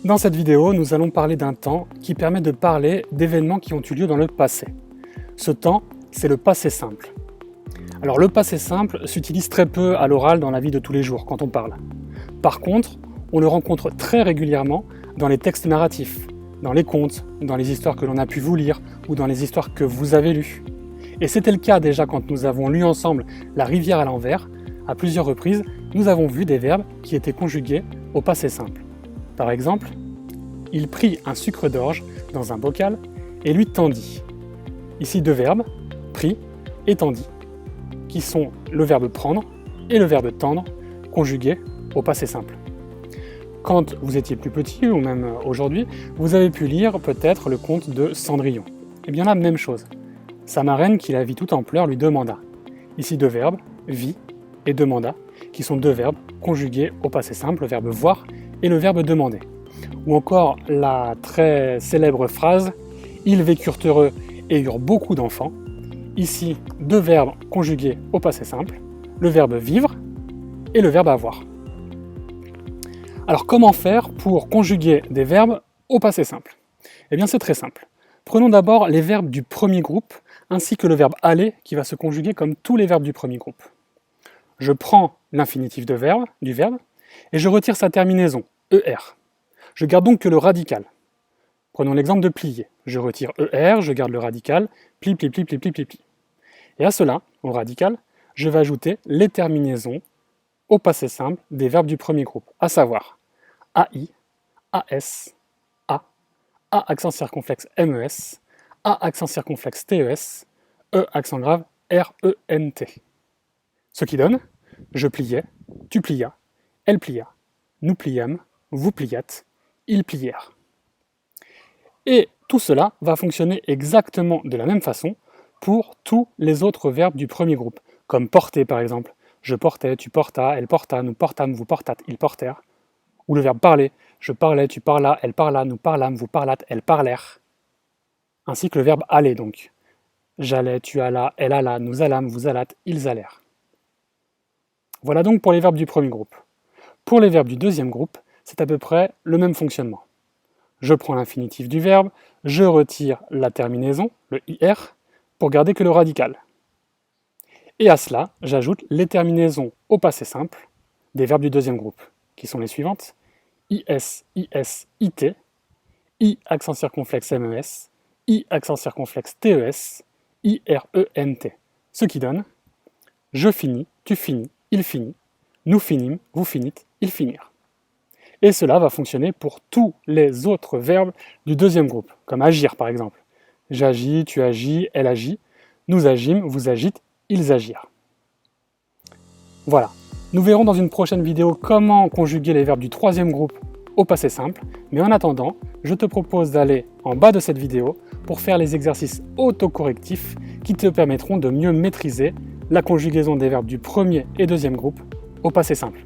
Dans cette vidéo, nous allons parler d'un temps qui permet de parler d'événements qui ont eu lieu dans le passé. Ce temps, c'est le passé simple. Alors le passé simple s'utilise très peu à l'oral dans la vie de tous les jours quand on parle. Par contre, on le rencontre très régulièrement dans les textes narratifs, dans les contes, dans les histoires que l'on a pu vous lire ou dans les histoires que vous avez lues. Et c'était le cas déjà quand nous avons lu ensemble La rivière à l'envers. À plusieurs reprises, nous avons vu des verbes qui étaient conjugués au passé simple. Par exemple, il prit un sucre d'orge dans un bocal et lui tendit. Ici deux verbes, pris et tendit, qui sont le verbe prendre et le verbe tendre, conjugués au passé simple. Quand vous étiez plus petit, ou même aujourd'hui, vous avez pu lire peut-être le conte de Cendrillon. Et bien la même chose. Sa marraine, qui la vit tout en pleurs, lui demanda. Ici deux verbes, vit et demanda, qui sont deux verbes conjugués au passé simple, le verbe voir et le verbe demander. Ou encore la très célèbre phrase « Ils vécurent heureux et eurent beaucoup d'enfants ». Ici, deux verbes conjugués au passé simple, le verbe vivre et le verbe avoir. Alors comment faire pour conjuguer des verbes au passé simple? Eh bien c'est très simple. Prenons d'abord les verbes du premier groupe, ainsi que le verbe aller qui va se conjuguer comme tous les verbes du premier groupe. Je prends l'infinitif du verbe, et je retire sa terminaison, ER. Je garde donc que le radical. Prenons l'exemple de plier. Je retire ER, je garde le radical, plie, plie, plie, plie, plie, plie, plie. Et à cela, au radical, je vais ajouter les terminaisons au passé simple des verbes du premier groupe, à savoir AI, AS, A accent circonflexe MES, A accent circonflexe TES, E accent grave RENT. Ce qui donne, je pliais, tu plias, elle plia, nous pliâmes, vous pliâtes, ils plièrent. Et tout cela va fonctionner exactement de la même façon pour tous les autres verbes du premier groupe, comme porter par exemple. Je portais, tu portas, elle porta, nous portâmes, vous portâtes, ils portèrent. Ou le verbe parler, je parlais, tu parlas, elle parla, nous parlâmes, vous parlâtes, elles parlèrent. Ainsi que le verbe aller donc. J'allais, tu allas, elle alla, nous allâmes, vous allâtes, ils allèrent. Voilà donc pour les verbes du premier groupe. Pour les verbes du deuxième groupe, c'est à peu près le même fonctionnement. Je prends l'infinitif du verbe, je retire la terminaison, le IR, pour garder que le radical. Et à cela, j'ajoute les terminaisons au passé simple des verbes du deuxième groupe, qui sont les suivantes. IS, IS, IT, I accent circonflexe MES, I accent circonflexe TES, IRENT. Ce qui donne je finis, tu finis, il finit, nous finîmes, vous finîtes, ils finirent. Et cela va fonctionner pour tous les autres verbes du deuxième groupe, comme agir par exemple. J'agis, tu agis, elle agit, nous agîmes, vous agîtes, ils agirent. Voilà, nous verrons dans une prochaine vidéo comment conjuguer les verbes du troisième groupe au passé simple, mais en attendant, je te propose d'aller en bas de cette vidéo pour faire les exercices autocorrectifs qui te permettront de mieux maîtriser la conjugaison des verbes du premier et deuxième groupe au passé simple.